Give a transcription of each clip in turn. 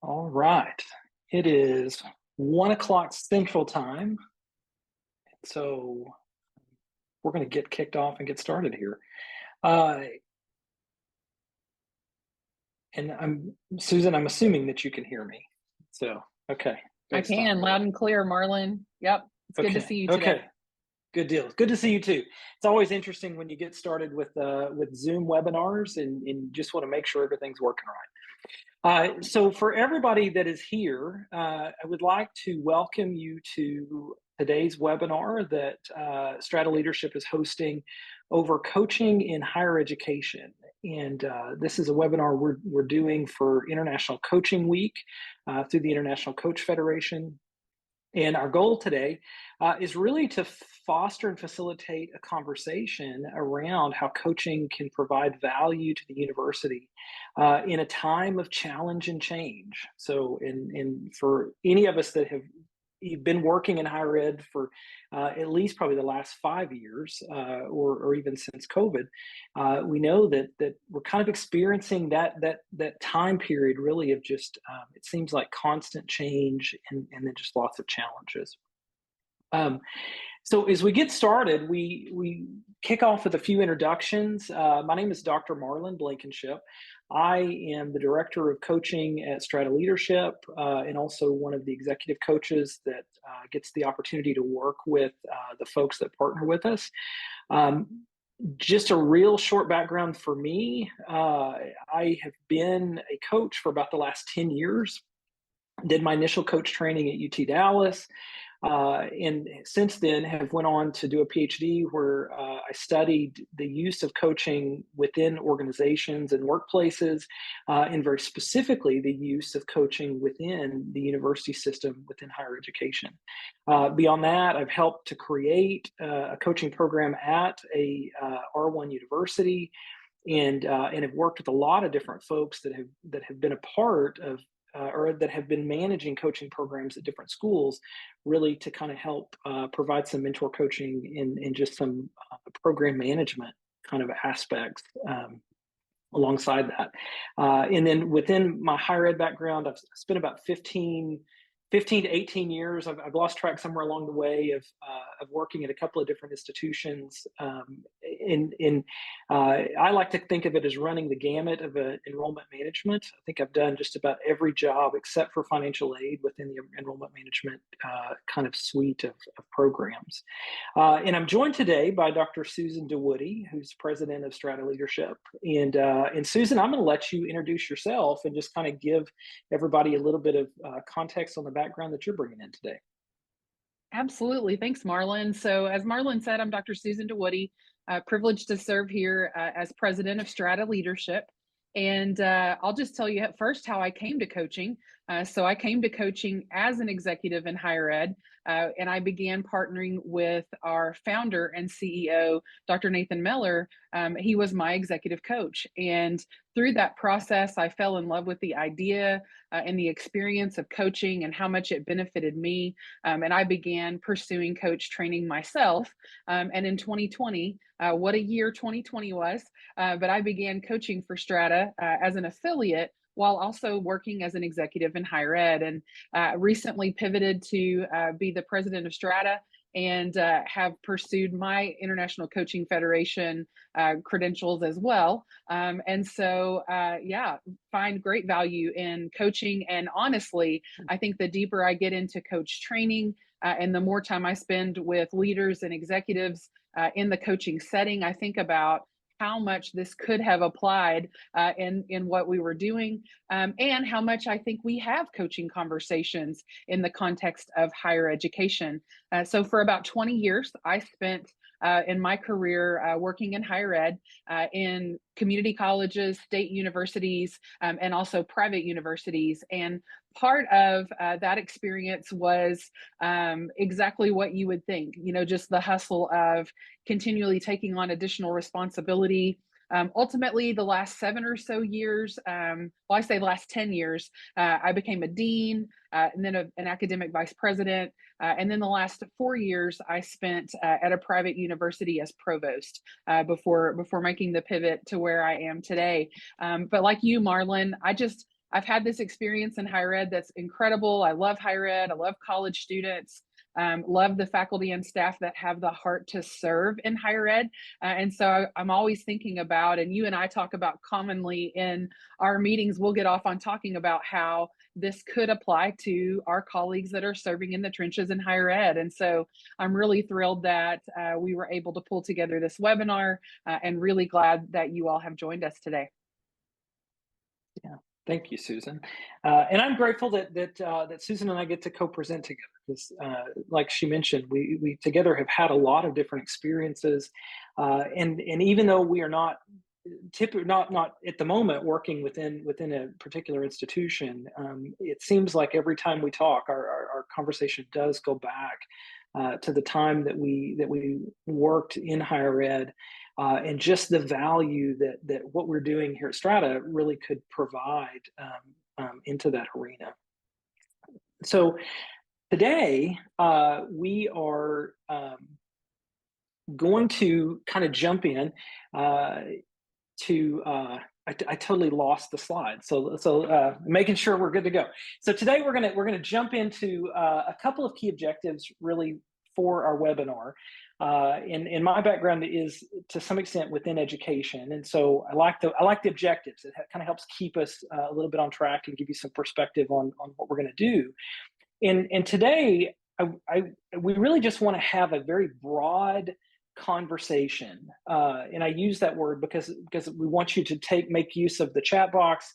All right. It is 1 o'clock Central Time. So we're going to get kicked off and get started here. Uh, and Susan, I'm assuming that you can hear me. So, okay, I great stuff. can, loud and clear, Marlin. Yep, it's good to Okay, see you today. okay, good deal. Good to see you too. It's always interesting when you get started with Zoom webinars and just want to make sure everything's working right. So for everybody that is here, I would like to welcome you to today's webinar that Strata Leadership is hosting over coaching in higher education. And this is a webinar we're doing for International Coaching Week through the International Coach Federation. And our goal today is really to foster and facilitate a conversation around how coaching can provide value to the university in a time of challenge and change. So, for any of us that have been working in higher ed for at least probably the last 5 years, or even since COVID, we know that we're kind of experiencing that time period really of just it seems like constant change and then just lots of challenges. Um, so as we get started, we kick off with a few introductions. My name is Dr. Marlin Blankenship. I am the director of coaching at Strata Leadership and also one of the executive coaches that gets the opportunity to work with the folks that partner with us. Just a real short background for me. I have been a coach for about the last 10 years. Did my initial coach training at UT Dallas. And since then have went on to do a Ph.D. where I studied the use of coaching within organizations and workplaces, and very specifically the use of coaching within the university system within higher education. Beyond that, I've helped to create a coaching program at a R1 university, and have worked with a lot of different folks that have been a part of or that have been managing coaching programs at different schools, really to kind of help provide some mentor coaching and just some program management kind of aspects alongside that. And then within my higher ed background, I've spent about 15 to 18 years. I've lost track somewhere along the way of working at a couple of different institutions. I like to think of it as running the gamut of enrollment management. I think I've done just about every job except for financial aid within the enrollment management kind of suite of programs. And I'm joined today by Dr. Susan DeWoody, who's president of Strata Leadership. And Susan, I'm going to let you introduce yourself and just kind of give everybody a little bit of context on the background that you're bringing in today. Absolutely. Thanks, Marlin. So as Marlin said, I'm Dr. Susan DeWoody, privileged to serve here as president of Strata Leadership. And I'll just tell you at first how I came to coaching. So I came to coaching as an executive in higher ed, and I began partnering with our founder and CEO, Dr. Nathan Miller. He was my executive coach. And through that process, I fell in love with the idea and the experience of coaching and how much it benefited me. And I began pursuing coach training myself. And in 2020, what a year 2020 was, but I began coaching for Strata as an affiliate while also working as an executive in higher ed, and recently pivoted to be the president of Strata and have pursued my International Coaching Federation credentials as well. And so, yeah, find great value in coaching. And honestly, I think the deeper I get into coach training and the more time I spend with leaders and executives in the coaching setting, I think about how much this could have applied in what we were doing, and how much I think we have coaching conversations in the context of higher education. So for about 20 years, I spent in my career working in higher ed in community colleges, state universities, and also private universities. And part of that experience was exactly what you would think, just the hustle of continually taking on additional responsibility. Ultimately, the last 7 or so years, well, I say the last 10 years, I became a dean and then an academic vice president. And then the last 4 years, I spent at a private university as provost before making the pivot to where I am today. But like you, Marlin, I just I've had this experience in higher ed that's incredible. I love higher ed. I love college students. Love the faculty and staff that have the heart to serve in higher ed. And so I'm always thinking about, and you and I talk about commonly in our meetings, we'll get off on talking about how this could apply to our colleagues that are serving in the trenches in higher ed. And so I'm really thrilled that we were able to pull together this webinar and really glad that you all have joined us today. Yeah, thank you, Susan. And I'm grateful that Susan and I get to co-present together because, like she mentioned, we together have had a lot of different experiences, and even though we are not not at the moment working within a particular institution, it seems like every time we talk, our conversation does go back to the time that we worked in higher ed, and just the value that what we're doing here at Strata really could provide into that arena. So today we are going to kind of jump in to I totally lost the slide. So making sure we're good to go. So today we're gonna jump into a couple of key objectives really for our webinar. And my background is to some extent within education, and so I like the objectives. It kind of helps keep us a little bit on track and give you some perspective on what we're going to do. And today we really just want to have a very broad conversation, and I use that word because we want you to make use of the chat box,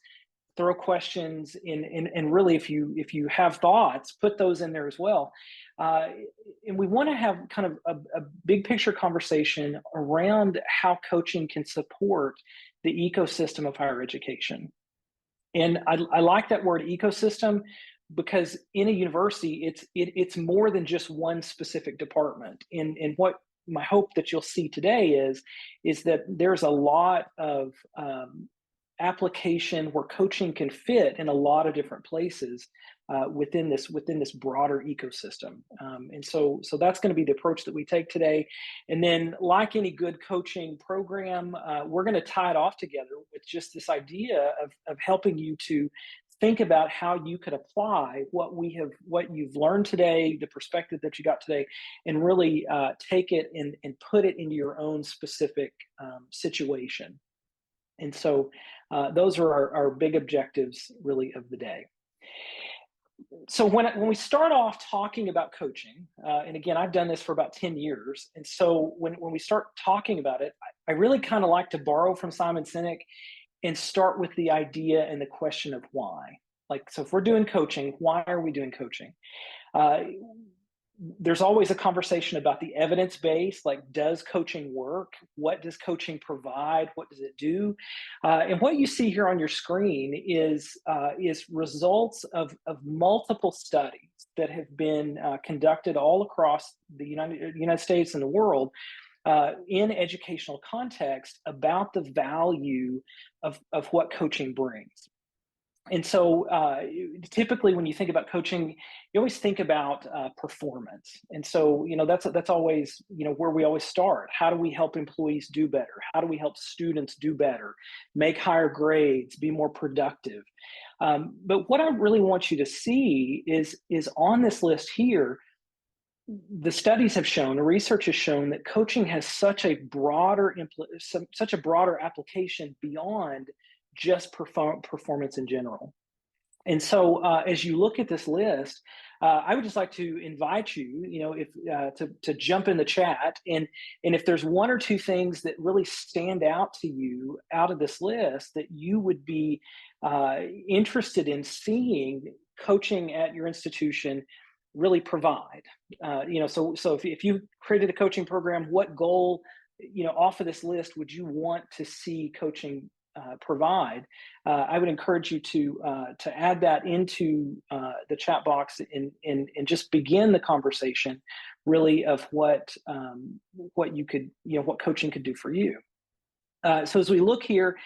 throw questions in, and really if you have thoughts, put those in there as well. And we want to have kind of a big picture conversation around how coaching can support the ecosystem of higher education. And I like that word ecosystem because in a university, it's more than just one specific department. And what my hope that you'll see today is that there's a lot of application where coaching can fit in a lot of different places within this broader ecosystem. And so that's going to be the approach that we take today. And then, like any good coaching program, we're going to tie it off together with just this idea of helping you to think about how you could apply what you've learned today, the perspective that you got today, and really take it and put it into your own specific situation. And so those are our big objectives really of the day. So when we start off talking about coaching, and again, I've done this for about 10 years. And so when we start talking about it, I really kind of like to borrow from Simon Sinek and start with the idea and the question of why. Like, so if we're doing coaching, why are we doing coaching? There's always a conversation about the evidence base, like, does coaching work? What does coaching provide? What does it do? And what you see here on your screen is results of multiple studies that have been conducted all across the United States and the world in educational context about the value of what coaching brings. And so typically when you think about coaching, you always think about performance. And so, that's always, where we always start. How do we help employees do better? How do we help students do better, make higher grades, be more productive? But what I really want you to see is on this list here, the studies have shown, the research has shown that coaching has such a broader application beyond just performance in general. And so as you look at this list, I would just like to invite you, to jump in the chat, and if there's one or two things that really stand out to you out of this list that you would be interested in seeing coaching at your institution really provide. So if you created a coaching program, what goal, off of this list would you want to see coaching provide? I would encourage you to add that into the chat box and just begin the conversation really of what you could, what coaching could do for you. So as we look here,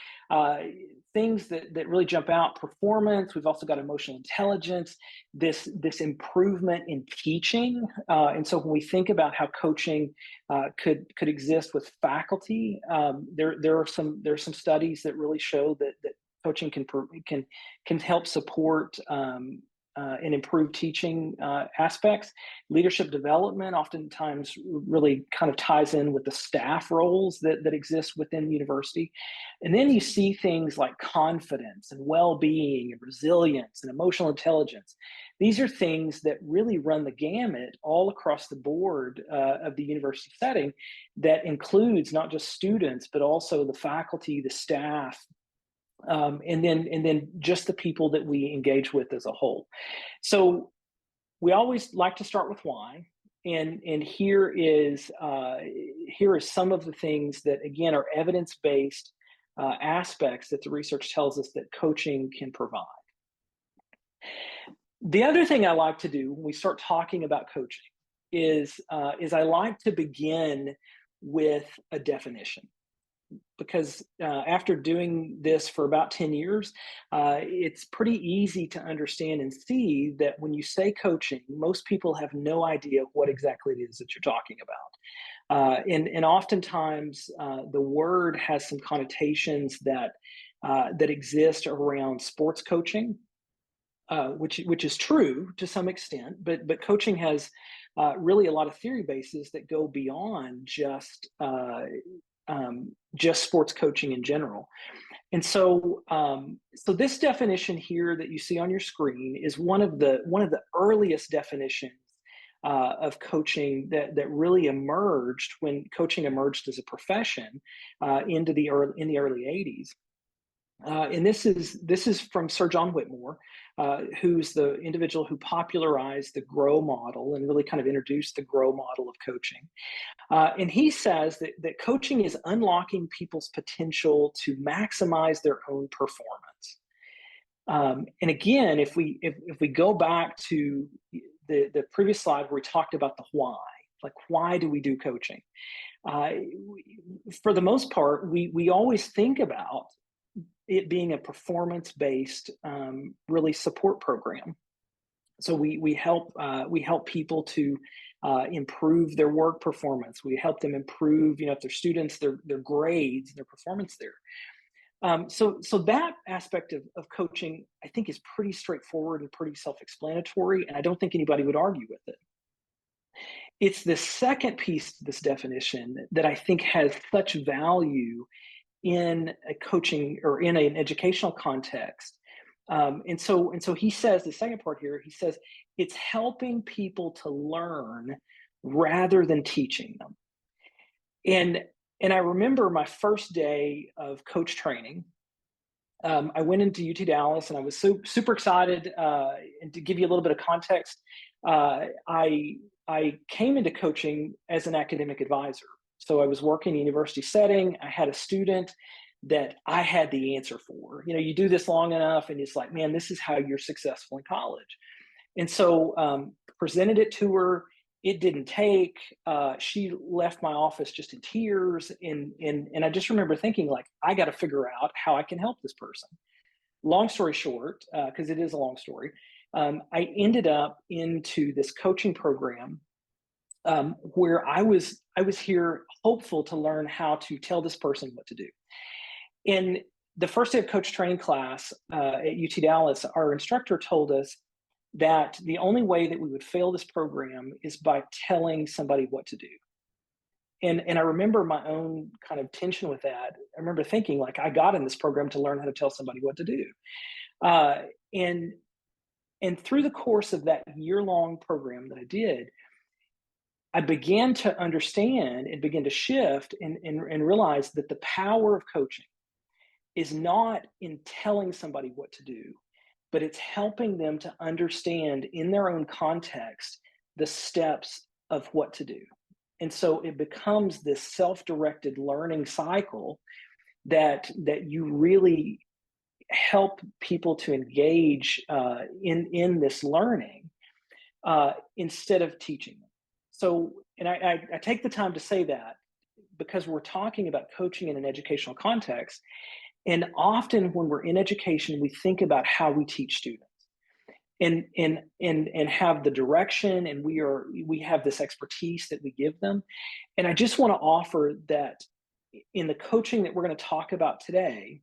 things that really jump out: performance. We've also got emotional intelligence, this improvement in teaching. And so when we think about how coaching could exist with faculty, there are some studies that really show that coaching can help support and improve teaching aspects. Leadership development oftentimes really kind of ties in with the staff roles that exist within the university. And then you see things like confidence and well-being and resilience and emotional intelligence. These are things that really run the gamut all across the board of the university setting, that includes not just students, but also the faculty, the staff, and then just the people that we engage with as a whole. So we always like to start with why, and here is some of the things that again are evidence-based aspects that the research tells us that coaching can provide. The other thing I like to do when we start talking about coaching is I like to begin with a definition, because after doing this for about 10 years, it's pretty easy to understand and see that when you say coaching, most people have no idea what exactly it is that you're talking about. And oftentimes the word has some connotations that exist around sports coaching, which is true to some extent, but coaching has really a lot of theory bases that go beyond just sports coaching in general. And so this definition here that you see on your screen is one of the earliest definitions of coaching that really emerged when coaching emerged as a profession in the early 80s. And this is from Sir John Whitmore, who's the individual who popularized the GROW model and really kind of introduced the GROW model of coaching. And he says that coaching is unlocking people's potential to maximize their own performance. And again, if we go back to the previous slide where we talked about the why, like why do we do coaching? For the most part, we always think about it being a performance-based, really support program. So we help people to improve their work performance. We help them improve, if they're students, their grades, their performance there. So that aspect of coaching, I think, is pretty straightforward and pretty self-explanatory, and I don't think anybody would argue with it. It's the second piece to this definition that I think has such value in a coaching or in an educational context. And so he says, the second part here, he says, it's helping people to learn rather than teaching them. And I remember my first day of coach training. I went into UT Dallas and I was super excited. And to give you a little bit of context, I came into coaching as an academic advisor. So I was working in a university setting. I had a student that I had the answer for. You do this long enough and it's like, man, this is how you're successful in college. And so presented it to her. It didn't take. She left my office just in tears. And I just remember thinking, like, I got to figure out how I can help this person. Long story short, because it is a long story, I ended up into this coaching program where I was here hopeful to learn how to tell this person what to do. In the first day of coach training class at UT Dallas, our instructor told us that the only way that we would fail this program is by telling somebody what to do. And I remember my own kind of tension with that. I remember thinking, like, I got in this program to learn how to tell somebody what to do. And through the course of that year-long program that I did, I began to understand and begin to shift and realize that the power of coaching is not in telling somebody what to do, but it's helping them to understand in their own context the steps of what to do. And so it becomes this self-directed learning cycle that you really help people to engage in this learning instead of teaching them. So, and I take the time to say that because we're talking about coaching in an educational context. And often when we're in education, we think about how we teach students and have the direction, and we have this expertise that we give them. And I just want to offer that in the coaching that we're going to talk about today,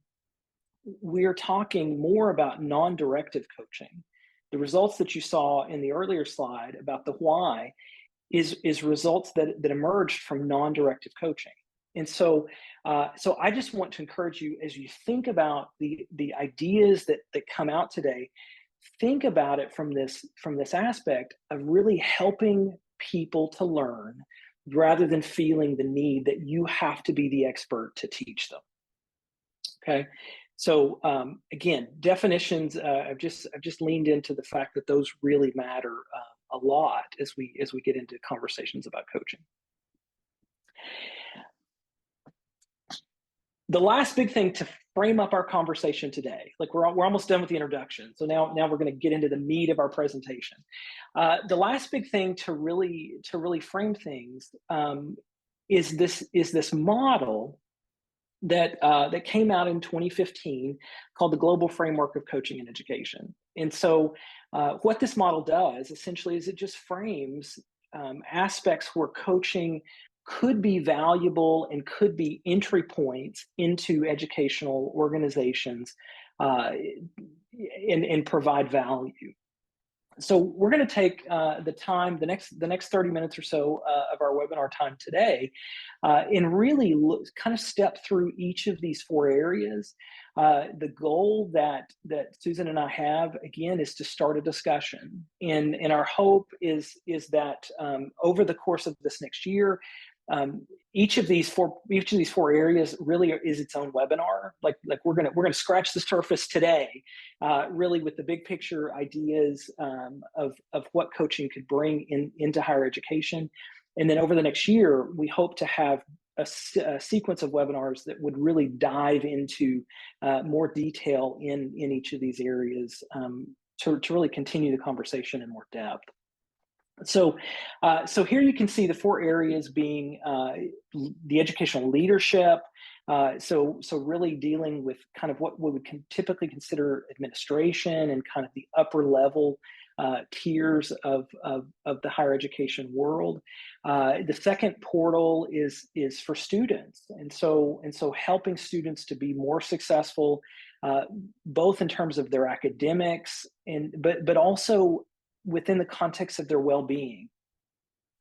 we're talking more about non-directive coaching. The results that you saw in the earlier slide about the why is results that emerged from non-directive coaching. And so I just want to encourage you, as you think about the ideas that come out today, think about it from this aspect of really helping people to learn rather than feeling the need that you have to be the expert to teach them. Okay. So again, definitions. I've just leaned into the fact that those really matter a lot as we get into conversations about coaching. The last big thing to frame up our conversation today, like we're almost done with the introduction, so now we're going to get into the meat of our presentation. The last big thing to really frame things is this model that came out in 2015 called the Global Framework of Coaching and Education. And so what this model does essentially is it just frames aspects where coaching could be valuable and could be entry points into educational organizations and provide value. So we're going to take the next 30 minutes or so of our webinar time today and really kind of step through each of these four areas. The goal that Susan and I have, again, is to start a discussion. And our hope is that over the course of this next year, each of these four areas really is its own webinar. Like we're gonna scratch the surface today, really with the big picture ideas of what coaching could bring into higher education, and then over the next year, we hope to have a sequence of webinars that would really dive into more detail in each of these areas to really continue the conversation in more depth. So here you can see the four areas being the educational leadership. So really dealing with kind of what we would typically consider administration and kind of the upper level tiers of the higher education world. The second portal is for students, and so helping students to be more successful, both in terms of their academics but also within the context of their well-being.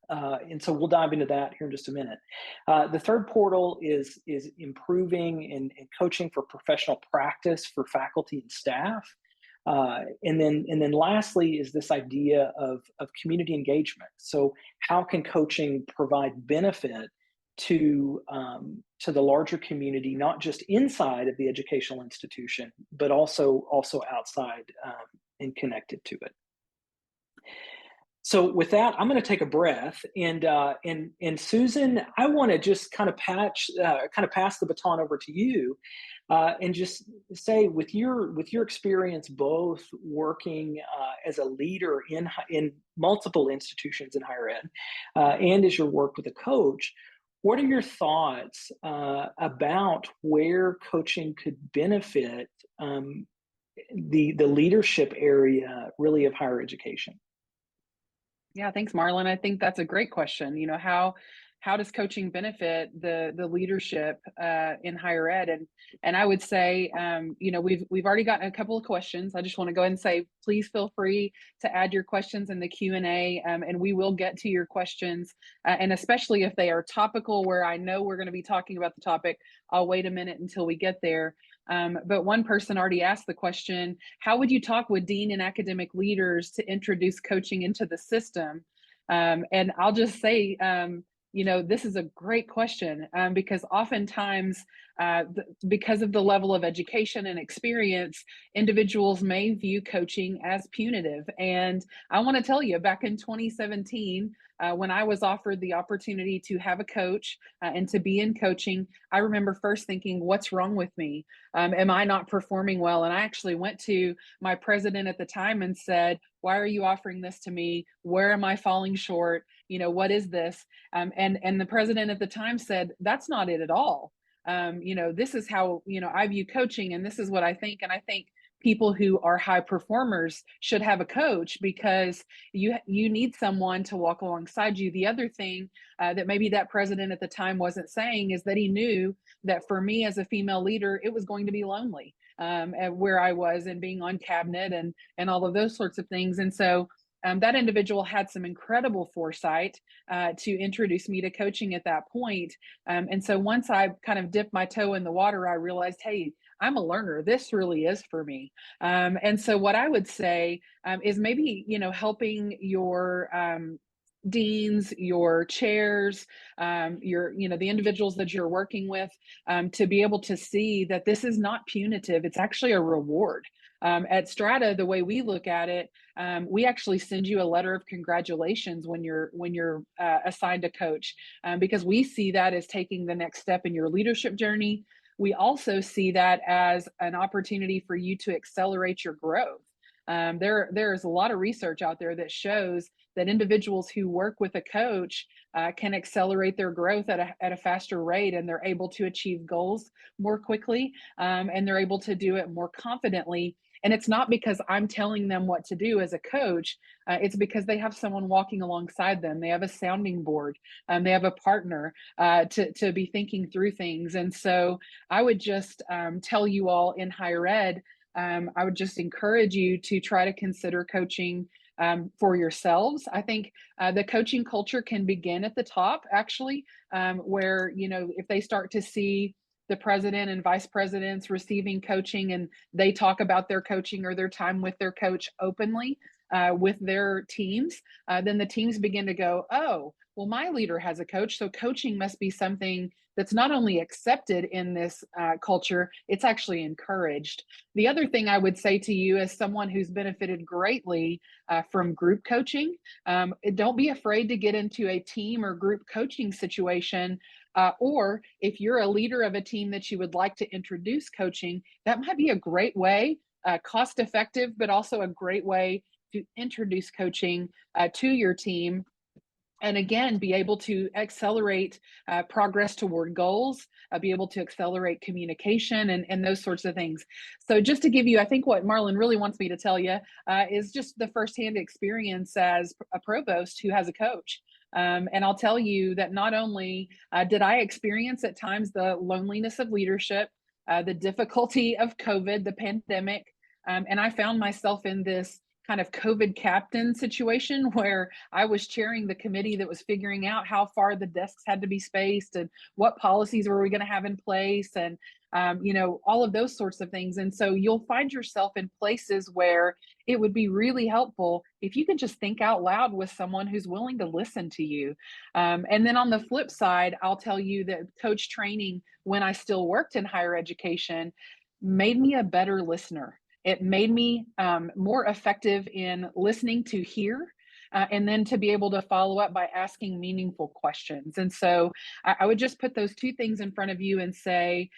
And so we'll dive into that here in just a minute. The third portal is improving and coaching for professional practice for faculty and staff. And then lastly is this idea of community engagement. So how can coaching provide benefit to the larger community, not just inside of the educational institution, but also outside and connected to it. So with that, I'm going to take a breath, and Susan, I want to just kind of pass the baton over to you, and just say with your experience both working as a leader in multiple institutions in higher ed, and as your work with a coach, what are your thoughts about where coaching could benefit the leadership area really of higher education? Yeah, thanks, Marlin. I think that's a great question. You know, how does coaching benefit the leadership in higher ed? And I would say, you know, we've already gotten a couple of questions. I just want to go ahead and say, please feel free to add your questions in the Q&A, and we will get to your questions. And especially if they are topical, where I know we're going to be talking about the topic, I'll wait a minute until we get there. But one person already asked the question, how would you talk with dean and academic leaders to introduce coaching into the system? And I'll just say, you know, this is a great question because oftentimes, because of the level of education and experience, individuals may view coaching as punitive. And I want to tell you, back in 2017, when I was offered the opportunity to have a coach and to be in coaching, I remember first thinking, what's wrong with me? Am I not performing well? And I actually went to my president at the time and said, why are you offering this to me? Where am I falling short? You know, what is this? And the president at the time said, that's not it at all. You know, this is how, you know, I view coaching, and this is what I think. And I think people who are high performers should have a coach because you need someone to walk alongside you. The other thing that maybe that president at the time wasn't saying is that he knew that for me as a female leader, it was going to be lonely. at where I was and being on cabinet and all of those sorts of things. And so that individual had some incredible foresight to introduce me to coaching at that point. And so once I kind of dipped my toe in the water, I realized, hey, I'm a learner. This really is for me. And so what I would say is maybe, helping your deans, your chairs, the individuals that you're working with, to be able to see that this is not punitive. It's actually a reward. At Strata, the way we look at it, we actually send you a letter of congratulations when you're assigned a coach, because we see that as taking the next step in your leadership journey. We also see that as an opportunity for you to accelerate your growth. There's a lot of research out there that shows that individuals who work with a coach can accelerate their growth at a faster rate, and they're able to achieve goals more quickly, and they're able to do it more confidently. And it's not because I'm telling them what to do as a coach. It's because they have someone walking alongside them. They have a sounding board. They have a partner to be thinking through things. And so I would just tell you all in higher ed, I would just encourage you to try to consider coaching for yourselves. I think the coaching culture can begin at the top, actually, where, if they start to see the president and vice presidents receiving coaching and they talk about their coaching or their time with their coach openly with their teams, then the teams begin to go, oh, well, my leader has a coach, so coaching must be something that's not only accepted in this culture, it's actually encouraged. The other thing I would say to you, as someone who's benefited greatly from group coaching, don't be afraid to get into a team or group coaching situation. Or if you're a leader of a team that you would like to introduce coaching, that might be a great way, cost effective, but also a great way to introduce coaching to your team. And again, be able to accelerate progress toward goals, be able to accelerate communication and those sorts of things. So just to give you, I think what Marlin really wants me to tell you is just the firsthand experience as a provost who has a coach. And I'll tell you that not only did I experience at times the loneliness of leadership, the difficulty of COVID, the pandemic, and I found myself in this kind of COVID captain situation where I was chairing the committee that was figuring out how far the desks had to be spaced and what policies were we going to have in place, and all of those sorts of things. And so you'll find yourself in places where it would be really helpful if you can just think out loud with someone who's willing to listen to you. And then on the flip side, I'll tell you that coach training, when I still worked in higher education, made me a better listener. It made me more effective in listening to hear, and then to be able to follow up by asking meaningful questions. And so I would just put those two things in front of you and say,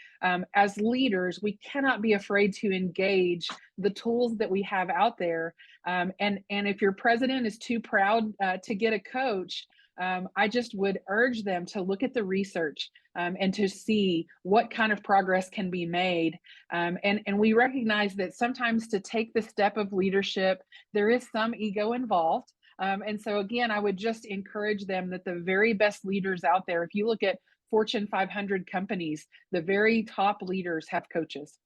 as leaders, we cannot be afraid to engage the tools that we have out there. And if your president is too proud to get a coach, I just would urge them to look at the research and to see what kind of progress can be made. And we recognize that sometimes to take the step of leadership, there is some ego involved. And so again, I would just encourage them that the very best leaders out there, if you look at Fortune 500 companies, the very top leaders have coaches.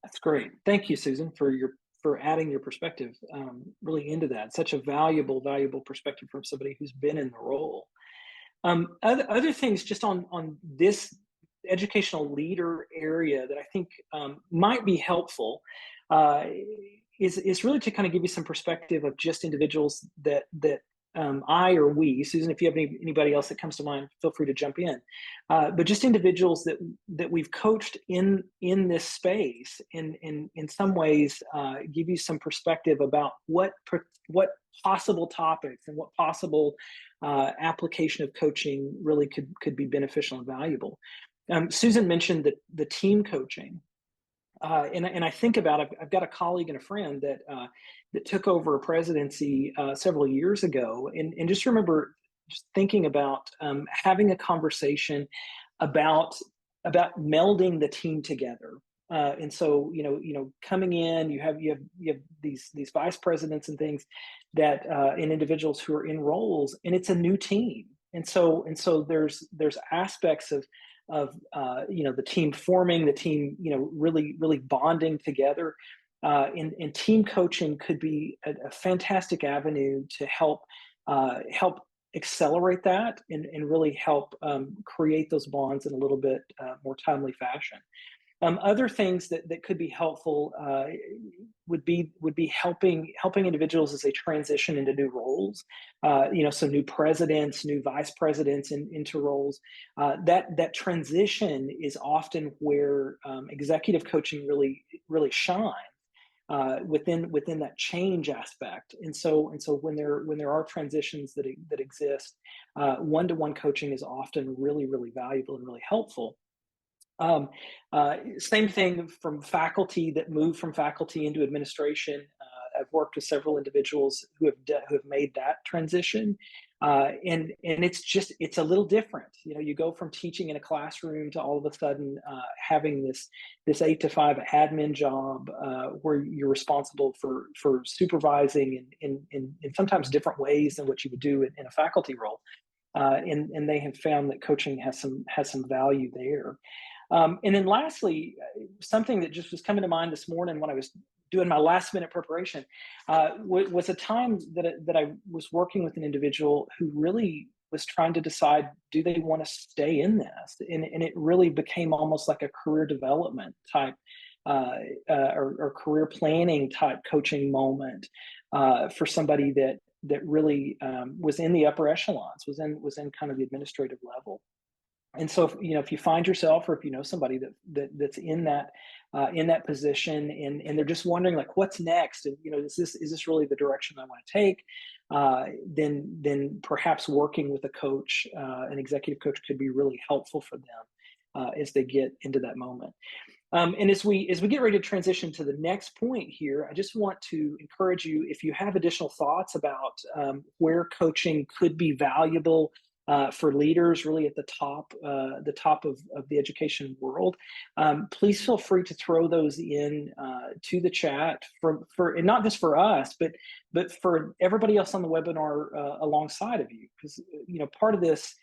That's great. Thank you, Susan, for adding your perspective really into that. Such a valuable perspective from somebody who's been in the role. Other things just on this educational leader area that I think might be helpful is really to kind of give you some perspective of just individuals that I or we, Susan, if you have anybody else that comes to mind, feel free to jump in. But just individuals that we've coached in this space, in some ways, give you some perspective about what possible topics and what possible application of coaching really could be beneficial and valuable. Susan mentioned the team coaching. And I think about, I've got a colleague and a friend that took over a presidency several years ago, and just remember just thinking about having a conversation about melding the team together. And so coming in, you have these vice presidents and things that and individuals who are in roles, and it's a new team, and so there's aspects of the team forming, the team really bonding together. And team coaching could be a fantastic avenue to help accelerate that and really help create those bonds in a little bit more timely fashion. Other things that could be helpful would be helping individuals as they transition into new roles. So new presidents, new vice presidents into roles. That transition is often where executive coaching really shines. Within that change aspect, and so when there are transitions that exist, one-to-one coaching is often really valuable and really helpful. Same thing from faculty that move from faculty into administration. I've worked with several individuals who have made that transition, and it's a little different. You go from teaching in a classroom to all of a sudden having this 8 to 5 admin job where you're responsible for supervising in sometimes different ways than what you would do in a faculty role. And they have found that coaching has some value there. And then lastly, something that just was coming to mind this morning when I was doing my last minute preparation was a time that I was working with an individual who really was trying to decide, do they want to stay in this? And it really became almost like a career development type or career planning type coaching moment for somebody that really was in the upper echelons, was in kind of the administrative level. And so, if you find yourself, or if you know somebody that's in that position, and they're just wondering, like, what's next, and is this really the direction I want to take? Then perhaps working with a coach, an executive coach, could be really helpful for them as they get into that moment. And as we get ready to transition to the next point here, I just want to encourage you, if you have additional thoughts about where coaching could be valuable for leaders, really at the top of the education world, please feel free to throw those in to the chat for and not just for us, but for everybody else on the webinar alongside of you, because part of this.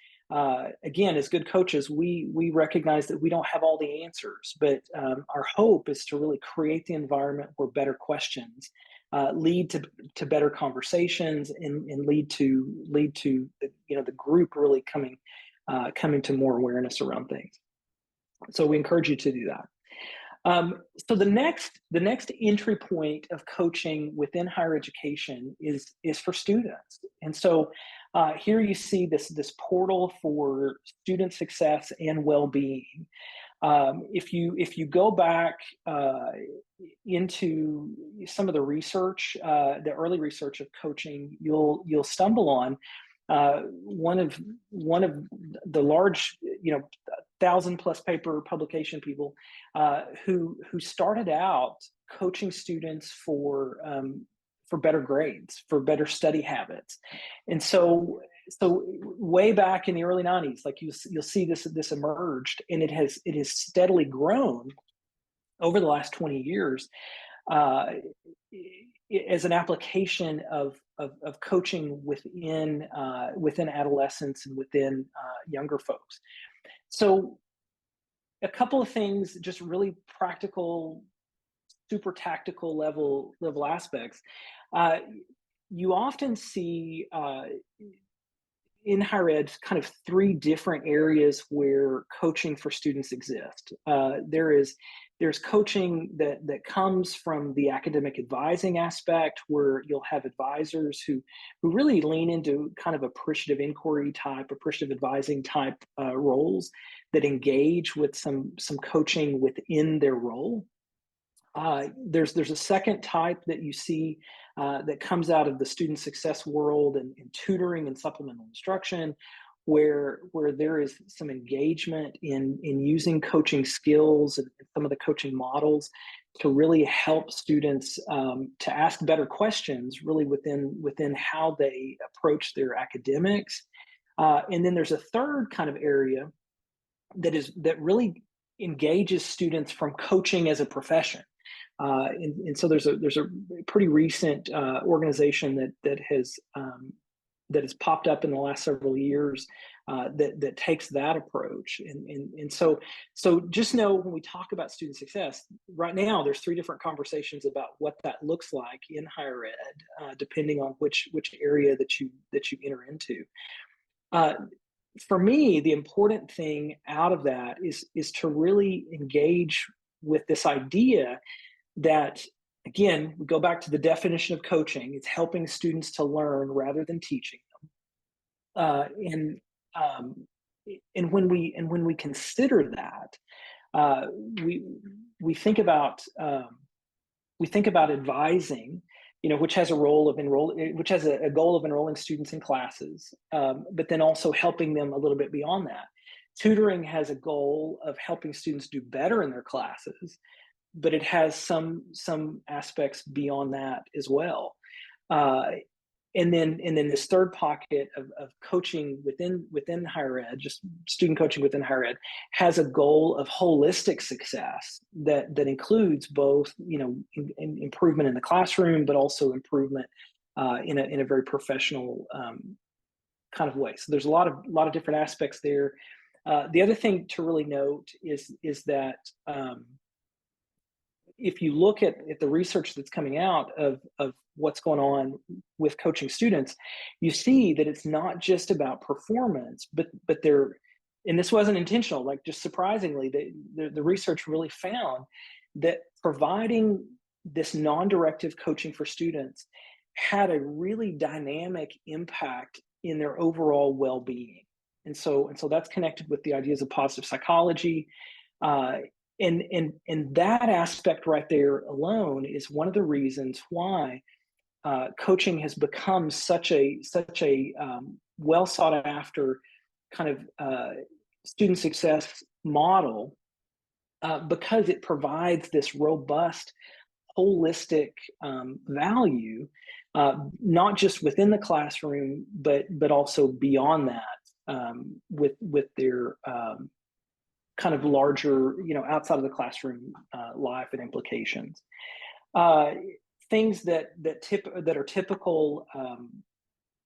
Again, as good coaches, we recognize that we don't have all the answers, but our hope is to really create the environment where better questions lead to better conversations and lead to the group really coming to more awareness around things. So we encourage you to do that. So the next entry point of coaching within higher education is for students, and so here you see this portal for student success and well-being. If you go back into some of the research, the early research of coaching, you'll stumble on one of the large 1,000+ paper publication people who started out coaching students for better grades, for better study habits. And so way back in the early 90s, like you'll see this emerged, and it has steadily grown over the last 20 years as an application of coaching within adolescents and within younger folks. So a couple of things, just really practical, super tactical level aspects. You often see in higher ed kind of 3 different areas where coaching for students exist. There's coaching that comes from the academic advising aspect, where you'll have advisors who really lean into kind of appreciative inquiry type, appreciative advising type roles that engage with some coaching within their role. There's a second type that you see that comes out of the student success world and tutoring and supplemental instruction, where there is some engagement in using coaching skills and some of the coaching models to really help students to ask better questions, really within how they approach their academics. And then there's a third kind of area that really engages students from coaching as a profession. And so there's a pretty recent organization that has that has popped up in the last several years that takes that approach. And so just know when we talk about student success, right now there's three different conversations about what that looks like in higher ed, depending on which area that you enter into. For me, the important thing out of that is to really engage with this idea that, again, we go back to the definition of coaching. It's helping students to learn rather than teaching them. And when we consider that, we think about advising, which has a role of which has a goal of enrolling students in classes, but then also helping them a little bit beyond that. Tutoring has a goal of helping students do better in their classes, but it has some aspects beyond that as well. And then this third pocket of coaching within higher ed, just student coaching within higher ed, has a goal of holistic success that includes both improvement in the classroom, but also improvement in a very professional kind of way. So there's a lot of different aspects there. The other thing to really note is that if you look at the research that's coming out of what's going on with coaching students, you see that it's not just about performance, but and this wasn't intentional, like just surprisingly, the research really found that providing this non-directive coaching for students had a really dynamic impact in their overall well-being. And so that's connected with the ideas of positive psychology. And that aspect right there alone is one of the reasons why coaching has become such a well sought after kind of student success model, because it provides this robust, holistic value, not just within the classroom, but also beyond that, with their kind of larger, outside of the classroom life and implications. Things that are typical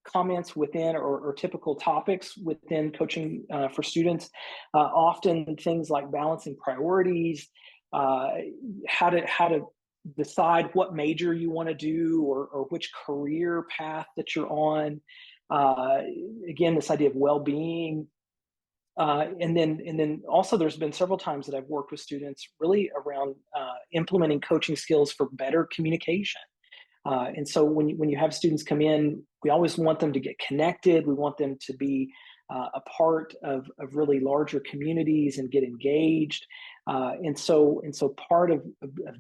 comments within or typical topics within coaching for students, often things like balancing priorities, how to decide what major you want to do, or which career path that you're on. Again, this idea of well-being. And then also there's been several times that I've worked with students really around implementing coaching skills for better communication. And so when you have students come in, we always want them to get connected. We want them to be a part of really larger communities and get engaged. And so part of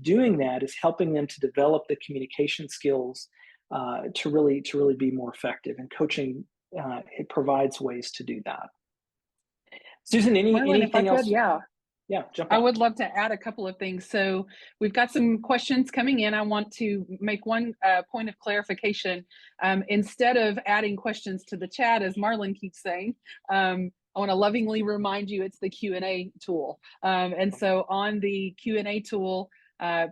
doing that is helping them to develop the communication skills to really be more effective. And coaching, it provides ways to do that. Susan, Marlin, anything else? yeah. Yeah, jump I in. would love to add a couple of things. So we've got some questions coming in. I want to make one point of clarification. Instead of adding questions to the chat, as Marlin keeps saying, I want to lovingly remind you it's the Q&A tool. And so on the Q&A tool,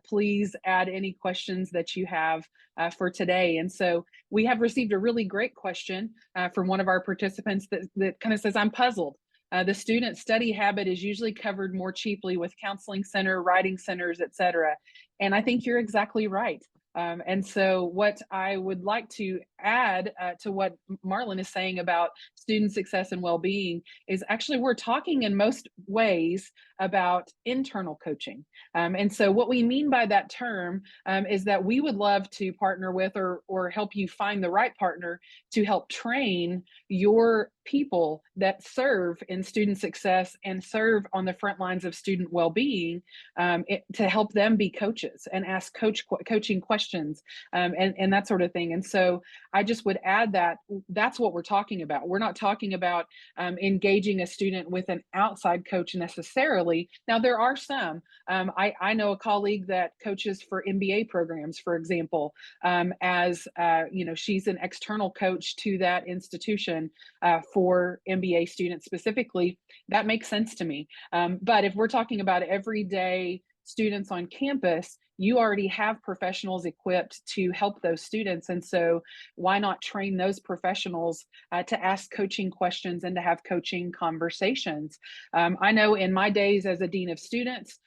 please add any questions that you have for today. And so we have received a really great question from one of our participants that kind of says, I'm puzzled. The student study habit is usually covered more cheaply with counseling center, writing centers, et cetera. And I think you're exactly right. And so what I would like to add to what Marlin is saying about student success and well-being is actually we're talking in most ways about internal coaching. And so what we mean by that term is that we would love to partner with or help you find the right partner to help train your people that serve in student success and serve on the front lines of student well-being, to help them be coaches and ask coaching questions and that sort of thing. And so I just would add that that's what we're talking about. We're not talking about engaging a student with an outside coach necessarily. Now, there are some. I know a colleague that coaches for MBA programs, for example, as she's an external coach to that institution for MBA students specifically. That makes sense to me. But if we're talking about everyday students on campus, you already have professionals equipped to help those students. And so why not train those professionals to ask coaching questions and to have coaching conversations? I know in my days as a dean of students,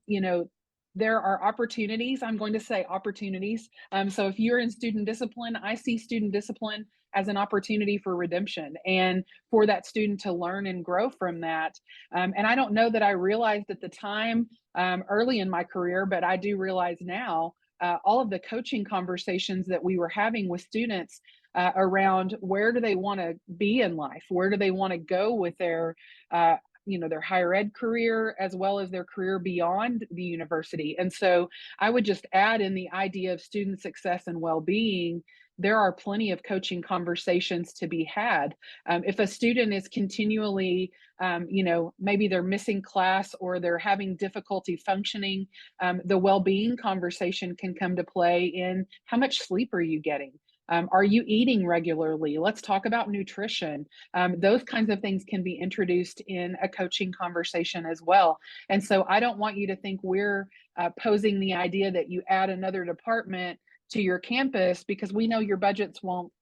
you know, there are opportunities. I'm going to say opportunities. So if you're in student discipline, I see student discipline as an opportunity for redemption and for that student to learn and grow from that. And I don't know that I realized at the time early in my career, but I do realize now all of the coaching conversations that we were having with students around where do they want to be in life, where do they want to go with their their higher ed career as well as their career beyond the university. And so I would just add in the idea of student success and well-being, there are plenty of coaching conversations to be had. If a student is continually, maybe they're missing class or they're having difficulty functioning, the well-being conversation can come to play in how much sleep are you getting? Are you eating regularly? Let's talk about nutrition. Those kinds of things can be introduced in a coaching conversation as well. And so I don't want you to think we're posing the idea that you add another department to your campus because we know your budgets won't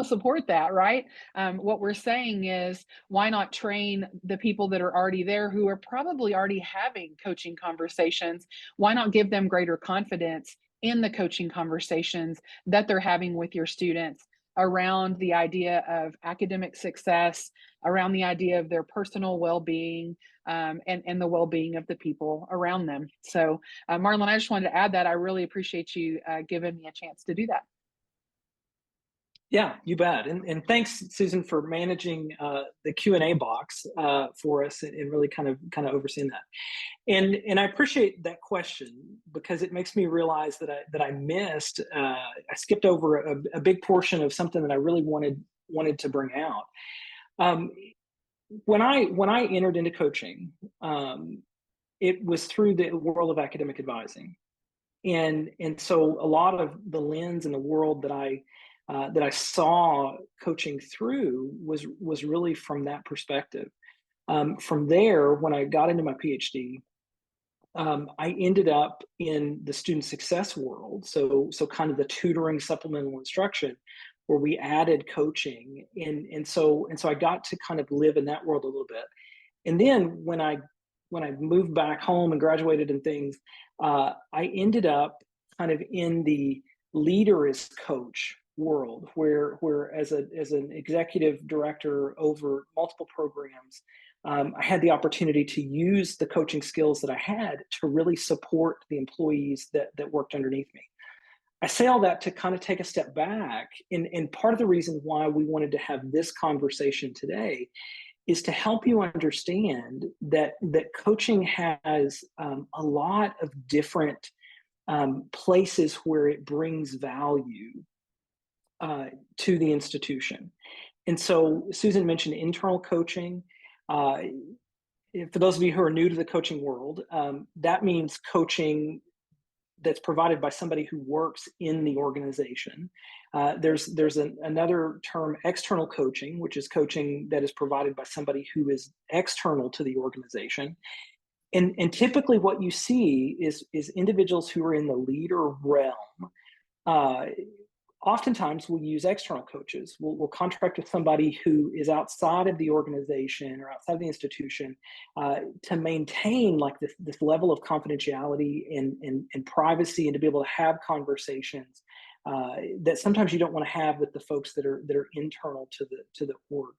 support that, right? What we're saying is, why not train the people that are already there who are probably already having coaching conversations? Why not give them greater confidence in the coaching conversations that they're having with your students around the idea of academic success, around the idea of their personal well-being, and the well-being of the people around them. So, Marlon, I just wanted to add that. I really appreciate you giving me a chance to do that. Yeah, you bet. And thanks, Susan, for managing the Q&A box for us and really kind of overseeing that. And I appreciate that question because it makes me realize that I missed, I skipped over a big portion of something that I really wanted to bring out. When I entered into coaching, it was through the world of academic advising. And so a lot of the lens in the world that I saw coaching through was really from that perspective. From there, when I got into my Ph.D., I ended up in the student success world. So kind of the tutoring supplemental instruction where we added coaching. And so I got to kind of live in that world a little bit. And then when I moved back home and graduated and things, I ended up kind of in the leader as coach world where as an executive director over multiple programs, I had the opportunity to use the coaching skills that I had to really support the employees that worked underneath me. I say all that to kind of take a step back. And part of the reason why we wanted to have this conversation today is to help you understand that coaching has a lot of different places where it brings value to the institution. And so Susan mentioned internal coaching. For those of you who are new to the coaching world, that means coaching that's provided by somebody who works in the organization. There's another term, external coaching, which is coaching that is provided by somebody who is external to the organization. And typically what you see is individuals who are in the leader realm. Oftentimes we'll use external coaches. We'll contract with somebody who is outside of the organization or outside of the institution to maintain like this level of confidentiality and privacy, and to be able to have conversations that sometimes you don't want to have with the folks that are internal to the org,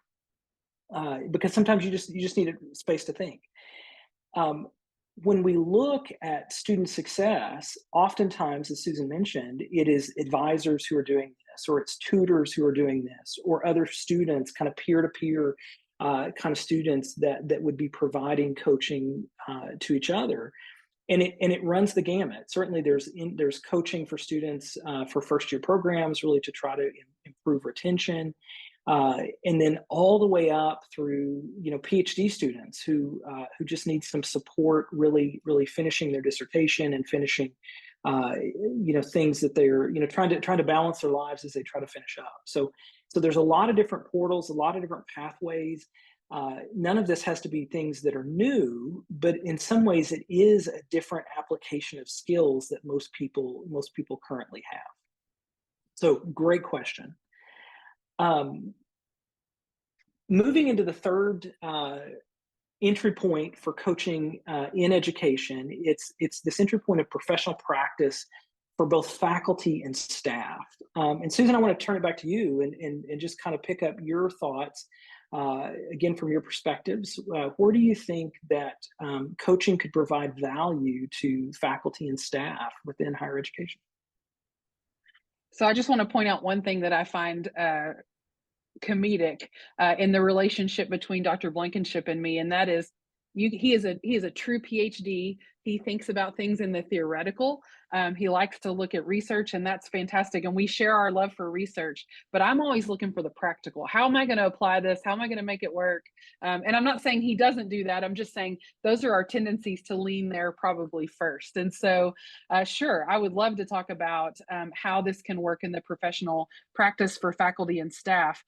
because sometimes you just need a space to think. When we look at student success, oftentimes, as Susan mentioned, it is advisors who are doing this, or it's tutors who are doing this, or other students, kind of peer-to-peer kind of students that would be providing coaching to each other. And it runs the gamut. Certainly there's coaching for students for first-year programs, really to try to improve retention. And then all the way up through, PhD students who just need some support, really finishing their dissertation and finishing, things that they're, trying to balance their lives as they try to finish up. So there's a lot of different portals, a lot of different pathways. None of this has to be things that are new, but in some ways it is a different application of skills that most people currently have. So great question. Um, Moving into the third entry point for coaching in education, it's this entry point of professional practice for both faculty and staff. And Susan, I want to turn it back to you and just kind of pick up your thoughts again from your perspectives. Where do you think that coaching could provide value to faculty and staff within higher education? So I just want to point out one thing that I find comedic in the relationship between Dr. Blankenship and me, and that is he is a true PhD. He thinks about things in the theoretical. He likes to look at research, and that's fantastic. And we share our love for research. But I'm always looking for the practical. How am I going to apply this? How am I going to make it work? And I'm not saying he doesn't do that. I'm just saying those are our tendencies to lean there probably first. And so, sure, I would love to talk about how this can work in the professional practice for faculty and staff.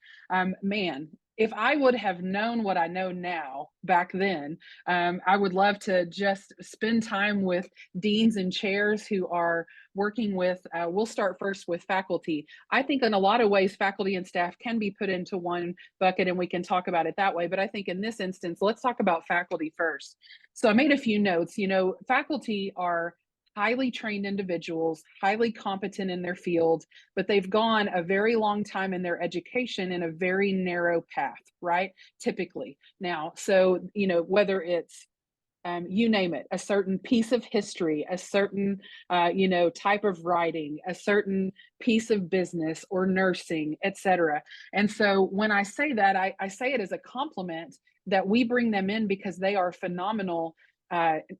Man, if I would have known what I know now back then, I would love to just spend time with deans and chairs who are working with, we'll start first with faculty. I think in a lot of ways, faculty and staff can be put into one bucket and we can talk about it that way. But I think in this instance, let's talk about faculty first. So I made a few notes. Faculty are highly trained individuals, highly competent in their field, but they've gone a very long time in their education in a very narrow path, right? Typically. Now, so, whether it's you name it, a certain piece of history, a certain, type of writing, a certain piece of business or nursing, etc. And so when I say that, I say it as a compliment that we bring them in because they are phenomenal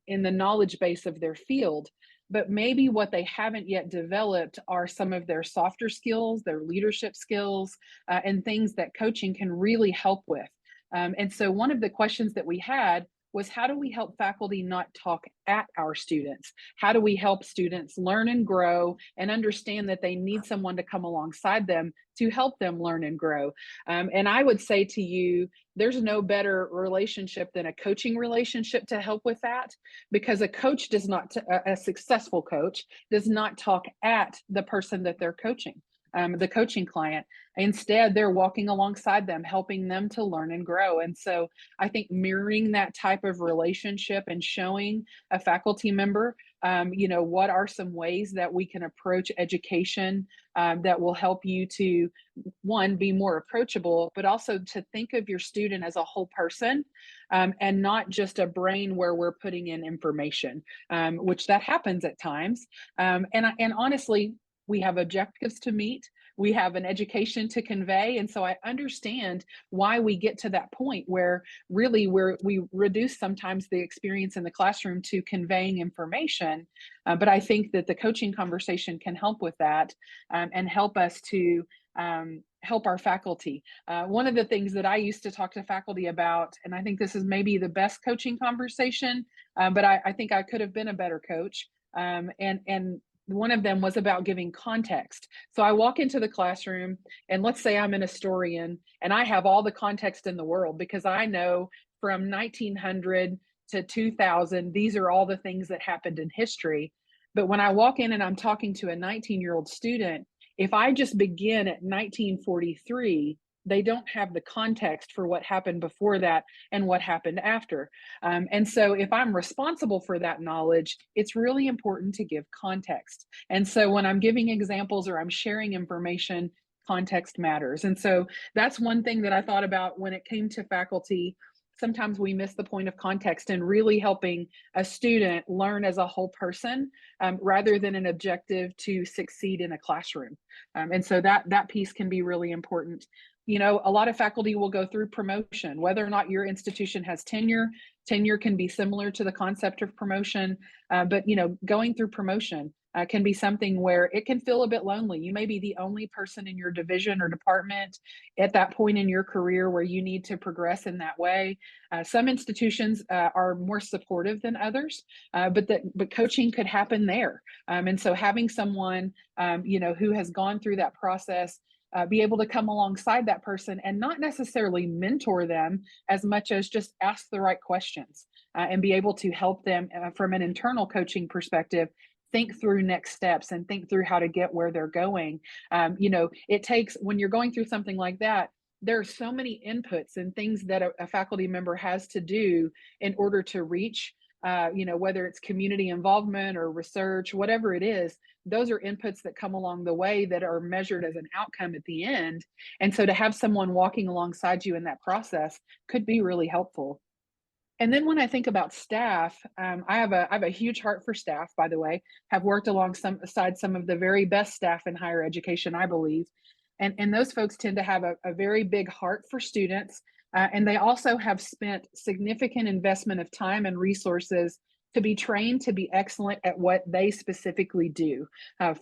in the knowledge base of their field. But maybe what they haven't yet developed are some of their softer skills, their leadership skills, and things that coaching can really help with. And so one of the questions that we had was, how do we help faculty not talk at our students? How do we help students learn and grow and understand that they need someone to come alongside them to help them learn and grow? And I would say to you, there's no better relationship than a coaching relationship to help with that, because a coach does not, a successful coach does not talk at the person that they're coaching. The coaching client. Instead, they're walking alongside them, helping them to learn and grow. And so I think mirroring that type of relationship and showing a faculty member, what are some ways that we can approach education that will help you to, one, be more approachable, but also to think of your student as a whole person and not just a brain where we're putting in information, which that happens at times. And honestly, we have objectives to meet. We have an education to convey. And so I understand why we get to that point where really we reduce sometimes the experience in the classroom to conveying information. But I think that the coaching conversation can help with that and help us to help our faculty. One of the things that I used to talk to faculty about, and I think this is maybe the best coaching conversation, but I think I could have been a better coach. And one of them was about giving context. So I walk into the classroom and let's say I'm an historian and I have all the context in the world because I know from 1900 to 2000, these are all the things that happened in history. But when I walk in and I'm talking to a 19-year-old student, if I just begin at 1943, they don't have the context for what happened before that and what happened after. And so if I'm responsible for that knowledge, it's really important to give context. And so when I'm giving examples or I'm sharing information, context matters. And so that's one thing that I thought about when it came to faculty. Sometimes we miss the point of context and really helping a student learn as a whole person rather than an objective to succeed in a classroom. And so that piece can be really important. A lot of faculty will go through promotion, whether or not your institution has tenure. Tenure can be similar to the concept of promotion, but going through promotion can be something where it can feel a bit lonely. You may be the only person in your division or department at that point in your career where you need to progress in that way. Some institutions are more supportive than others, but coaching could happen there. And so having someone, who has gone through that process be able to come alongside that person and not necessarily mentor them as much as just ask the right questions, and be able to help them from an internal coaching perspective think through next steps and think through how to get where they're going. It takes, when you're going through something like that, there are so many inputs and things that a faculty member has to do in order to reach, whether it's community involvement or research, whatever it is, those are inputs that come along the way that are measured as an outcome at the end. And so to have someone walking alongside you in that process could be really helpful. And then when I think about staff, I have a huge heart for staff, by the way, have worked alongside some of the very best staff in higher education, I believe. And those folks tend to have a very big heart for students. And they also have spent significant investment of time and resources to be trained to be excellent at what they specifically do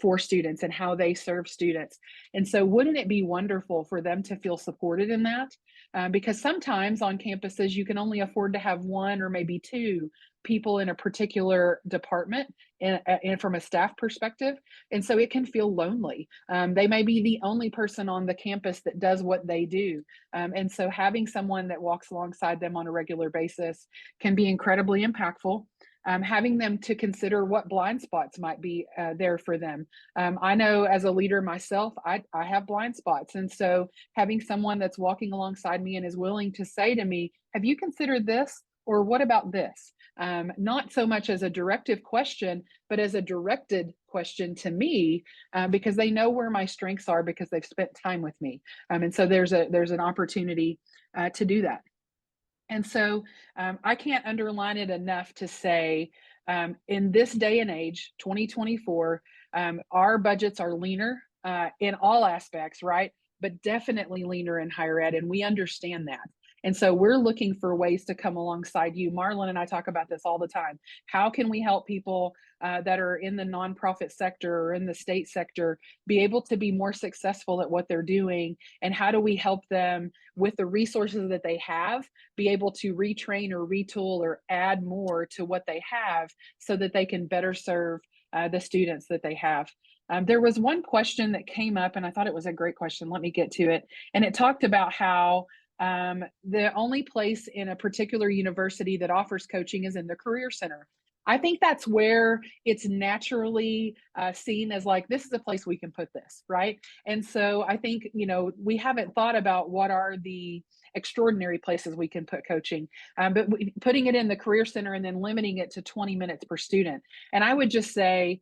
for students and how they serve students. And so wouldn't it be wonderful for them to feel supported in that? Because sometimes on campuses, you can only afford to have one or maybe two people in a particular department and from a staff perspective. And so it can feel lonely. They may be the only person on the campus that does what they do. And so having someone that walks alongside them on a regular basis can be incredibly impactful. Having them to consider what blind spots might be there for them. I know as a leader myself, I have blind spots. And so having someone that's walking alongside me and is willing to say to me, have you considered this? Or what about this? Not so much as a directive question, but as a directed question to me, because they know where my strengths are because they've spent time with me. And so there's an opportunity to do that. And so I can't underline it enough to say, in this day and age, 2024, our budgets are leaner in all aspects, right? But definitely leaner in higher ed. And we understand that. And so we're looking for ways to come alongside you. Marlin and I talk about this all the time. How can we help people that are in the nonprofit sector or in the state sector be able to be more successful at what they're doing? And how do we help them with the resources that they have be able to retrain or retool or add more to what they have so that they can better serve the students that they have? There was one question that came up, and I thought it was a great question. Let me get to it. And it talked about how the only place in a particular university that offers coaching is in the Career Center. I think that's where it's naturally seen as like, this is a place we can put this, right? And so I think, we haven't thought about what are the extraordinary places we can put coaching, but putting it in the Career Center and then limiting it to 20 minutes per student. And I would just say,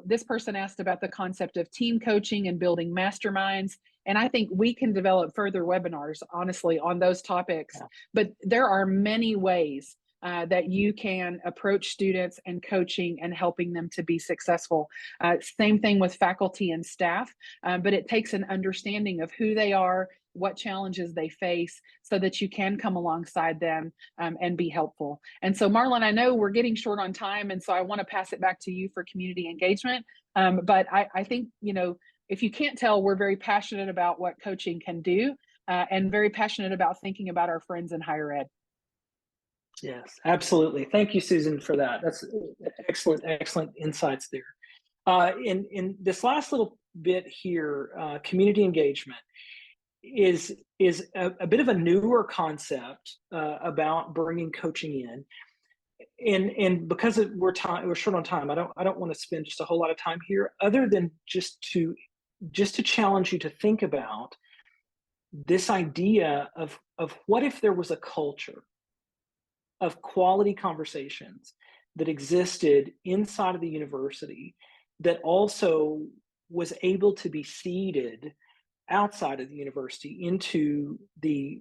this person asked about the concept of team coaching and building masterminds. And I think we can develop further webinars, honestly, on those topics. Yeah. But there are many ways that you can approach students and coaching and helping them to be successful. Same thing with faculty and staff, but it takes an understanding of who they are, what challenges they face, so that you can come alongside them and be helpful. And so, Marlin, I know we're getting short on time, and so I want to pass it back to you for community engagement. But I think, if you can't tell, we're very passionate about what coaching can do and very passionate about thinking about our friends in higher ed. Yes, absolutely. Thank you, Susan, for that. That's excellent insights there. In this last little bit here, community engagement is a bit of a newer concept about bringing coaching in. And because we're short on time, I don't want to spend just a whole lot of time here, other than just to challenge you to think about this idea of what if there was a culture of quality conversations that existed inside of the university that also was able to be seeded outside of the university into the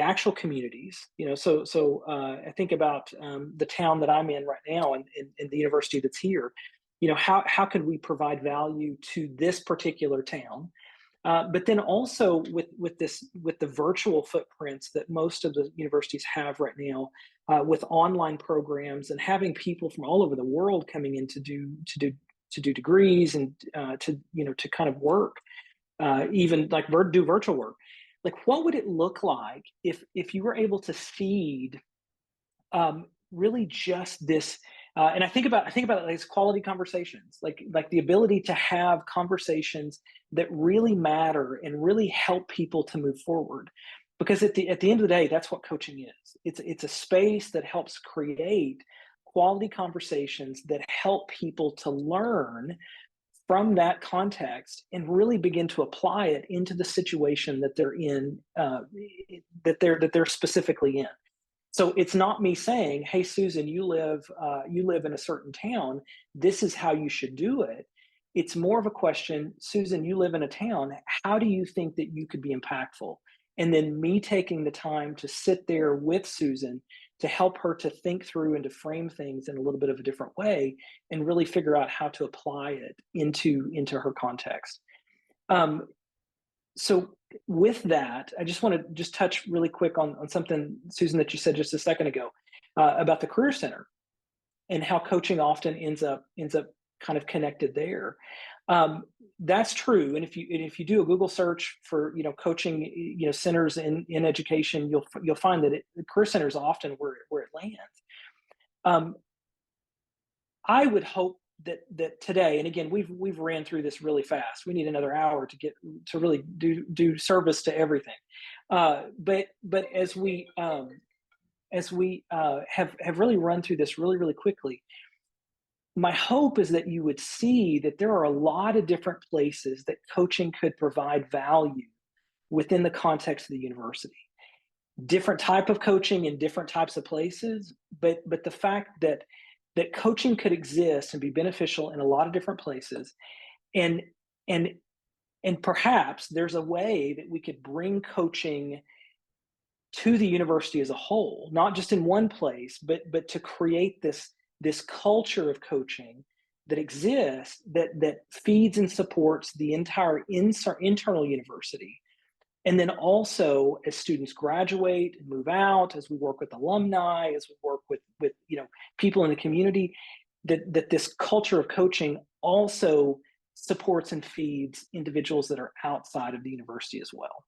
actual communities. So I think about the town that I'm in right now and the university that's here. How could we provide value to this particular town? But then also with the virtual footprints that most of the universities have right now, with online programs and having people from all over the world coming in to do degrees and to kind of work, even like do virtual work. Like, what would it look like if you were able to feed really just And I think about it as quality conversations, like the ability to have conversations that really matter and really help people to move forward. Because at the end of the day, that's what coaching is. It's a space that helps create quality conversations that help people to learn from that context and really begin to apply it into the situation that they're in, that they're specifically in. So it's not me saying, "Hey, Susan, you live in a certain town. This is how you should do it." It's more of a question, "Susan, you live in a town. How do you think that you could be impactful?" And then me taking the time to sit there with Susan to help her to think through and to frame things in a little bit of a different way and really figure out how to apply it into her context. Um, so with that, I just want to just touch really quick on something, Susan, that you said just a second ago about the Career Center and how coaching often ends up kind of connected there. That's true, and if you do a Google search for coaching centers in education, you'll find that the Career Center is often where it lands. Um, I would hope that today, and again, we've ran through this really fast. We need another hour to get to really do service to everything. But as we have really run through this really quickly, my hope is that you would see that there are a lot of different places that coaching could provide value within the context of the university. Different type of coaching in different types of places, but the fact that coaching could exist and be beneficial in a lot of different places, and and and perhaps there's a way that we could bring coaching to the university as a whole, not just in one place, but to create this culture of coaching that exists, that feeds and supports the entire internal university. And then also, as students graduate and move out, as we work with alumni, as we work with people in the community, that this culture of coaching also supports and feeds individuals that are outside of the university as well.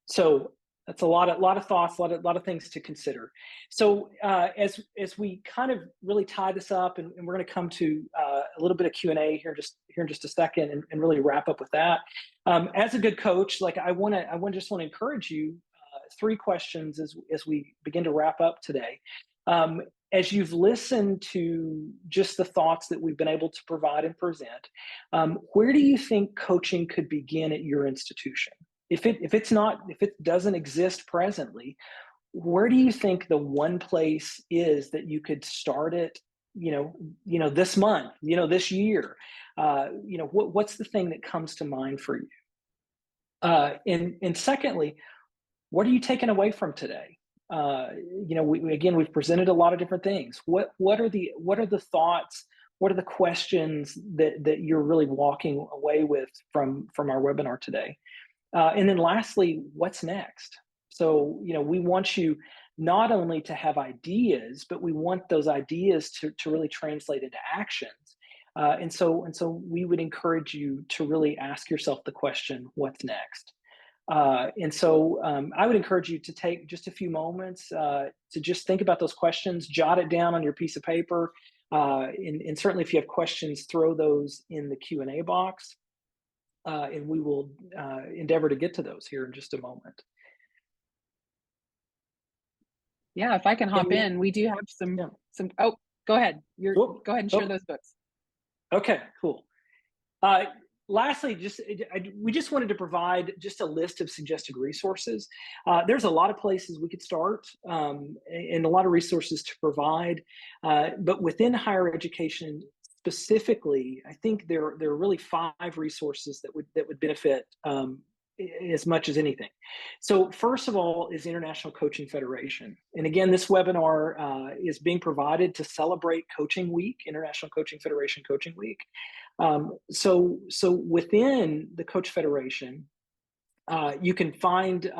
So that's a lot of thoughts, a lot of things to consider. So as we kind of really tie this up, and we're going to come to a little bit of Q&A here in just a second, and really wrap up with that. As a good coach, like I just want to encourage you three questions as we begin to wrap up today. As you've listened to just the thoughts that we've been able to provide and present, where do you think coaching could begin at your institution? If it doesn't exist presently, where do you think the one place is that you could start it? This month, this year. What's the thing that comes to mind for you? And secondly, what are you taking away from today? We've presented a lot of different things. What are the thoughts? What are the questions that you're really walking away with from our webinar today? And then lastly, what's next? So, we want you not only to have ideas, but we want those ideas to really translate into actions. And so we would encourage you to really ask yourself the question, what's next? And so I would encourage you to take just a few moments to just think about those questions, jot it down on your piece of paper. And certainly if you have questions, throw those in the Q&A box. And we will endeavor to get to those here in just a moment. Yeah, if I can hop in, we do have some. Oh, go ahead. Go ahead and share those books. Okay, cool. Lastly, we just wanted to provide just a list of suggested resources. There's a lot of places we could start, and a lot of resources to provide. But within higher education specifically, I think there are really 5 resources that would benefit as much as anything. So first of all is International Coaching Federation. And again, this webinar is being provided to celebrate Coaching Week, International Coaching Federation Coaching Week. So within the Coach Federation, you can find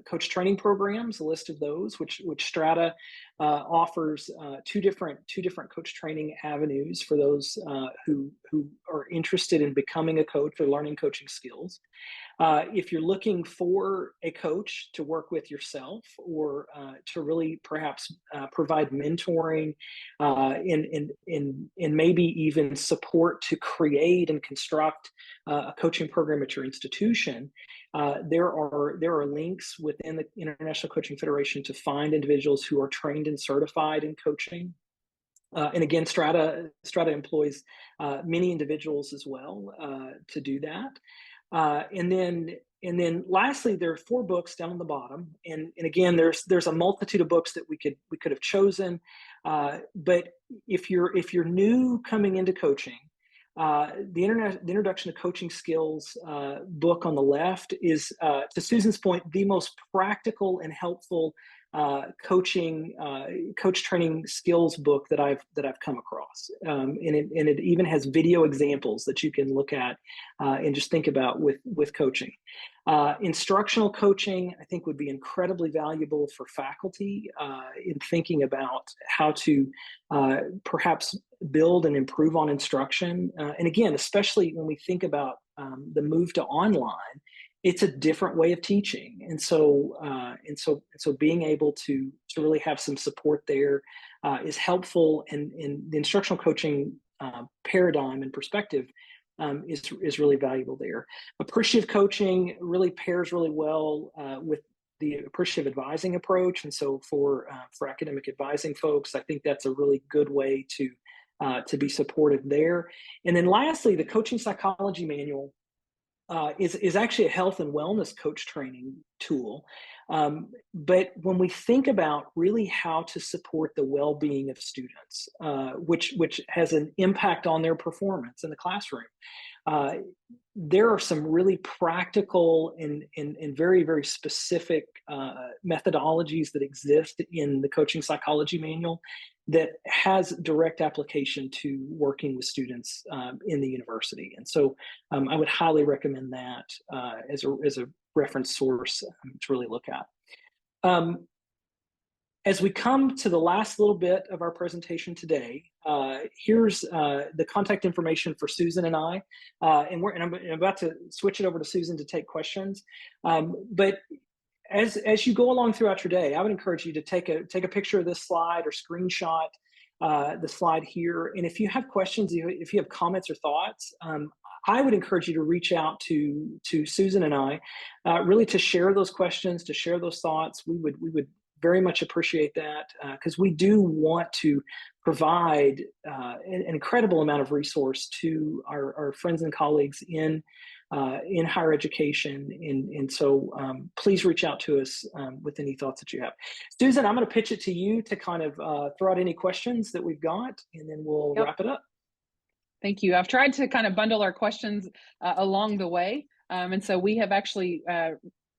coach training programs, a list of those, which Strata offers two different coach training avenues for those who are interested in becoming a coach or learning coaching skills. If you're looking for a coach to work with yourself, or to really perhaps provide mentoring, and maybe even support to create and construct a coaching program at your institution, there are links within the International Coaching Federation to find individuals who are trained and certified in coaching. And again, Strata employs many individuals as well to do that. And then lastly, there are 4 books down on the bottom, and again, there's a multitude of books that we could have chosen. But if you're new coming into coaching, the Introduction to Coaching Skills book on the left is, to Susan's point, the most practical and helpful coach training skills book that I've come across, and it even has video examples that you can look at and just think about with coaching. Instructional coaching, I think, would be incredibly valuable for faculty in thinking about how to perhaps build and improve on instruction. And again, especially when we think about the move to online, it's a different way of teaching, and so being able to really have some support there is helpful. And the instructional coaching paradigm and perspective is really valuable there. Appreciative coaching really pairs really well with the appreciative advising approach, and so for academic advising folks, I think that's a really good way to be supportive there. And then lastly, the Coaching Psychology Manual is actually a health and wellness coach training tool. But when we think about really how to support the well-being of students, which has an impact on their performance in the classroom, there are some really practical and very, very specific methodologies that exist in the Coaching Psychology Manual that has direct application to working with students in the university. And so I would highly recommend that as a reference source to really look at. As we come to the last little bit of our presentation today, here's the contact information for Susan and I, and I'm about to switch it over to Susan to take questions. But as you go along throughout your day, I would encourage you to take a picture of this slide or screenshot the slide here. And if you have questions, if you have comments or thoughts, I would encourage you to reach out to Susan and I, really to share those questions, to share those thoughts. We would very much appreciate that, because we do want to provide an incredible amount of resource to our friends and colleagues in higher education. And so please reach out to us with any thoughts that you have. Susan, I'm going to pitch it to you to kind of throw out any questions that we've got, and then we'll wrap it up. Thank you. I've tried to kind of bundle our questions along the way. And so we have actually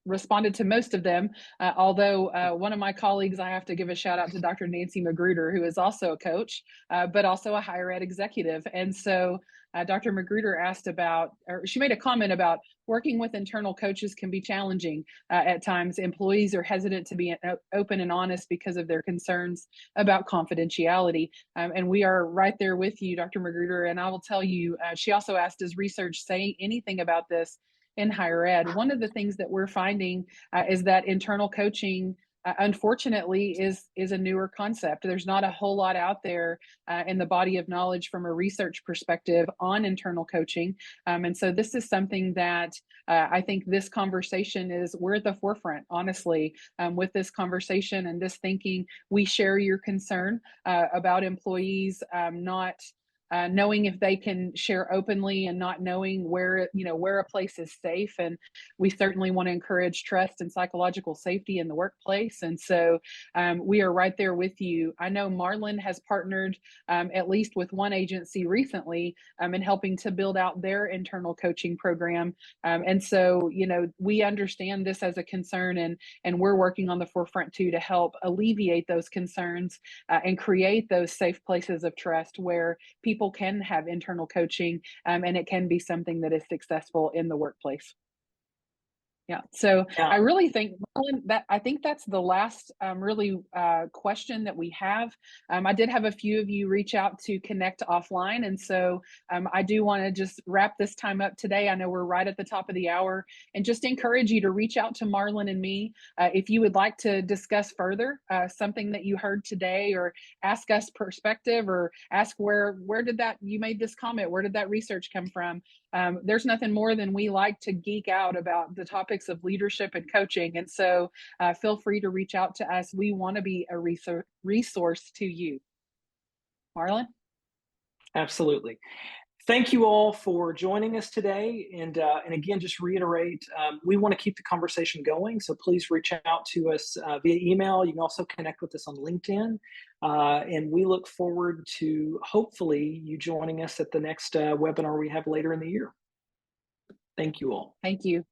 responded to most of them, although one of my colleagues, I have to give a shout out to Dr. Nancy Magruder, who is also a coach, but also a higher ed executive. And so Dr. Magruder asked about, or she made a comment about working with internal coaches can be challenging at times. Employees are hesitant to be open and honest because of their concerns about confidentiality. And we are right there with you, Dr. Magruder. And I will tell you, she also asked, does research say anything about this in higher ed? One of the things that we're finding is that internal coaching, unfortunately, is a newer concept. There's not a whole lot out there in the body of knowledge from a research perspective on internal coaching. And so this is something that I think this conversation we're at the forefront, honestly, with this conversation and this thinking. We share your concern about employees not knowing if they can share openly and not knowing where a place is safe. And we certainly want to encourage trust and psychological safety in the workplace. And so we are right there with you. I know Marlin has partnered at least with one agency recently in helping to build out their internal coaching program. And so, we understand this as a concern, and we're working on the forefront too to help alleviate those concerns and create those safe places of trust where people can have internal coaching, and it can be something that is successful in the workplace. Yeah. So I Yeah. really think, Marlon, that I think that's the last really question that we have. I did have a few of you reach out to connect offline. And so I do want to just wrap this time up today. I know we're right at the top of the hour, and just encourage you to reach out to Marlon and me if you would like to discuss further something that you heard today, or ask us perspective, or ask where did that, you made this comment, where did that research come from? There's nothing more than we like to geek out about the topics of leadership and coaching. And so feel free to reach out to us. We want to be a resource to you. Marlon? Absolutely. Thank you all for joining us today. And again, just reiterate, we want to keep the conversation going. So please reach out to us via email. You can also connect with us on LinkedIn. And we look forward to hopefully you joining us at the next webinar we have later in the year. Thank you all. Thank you.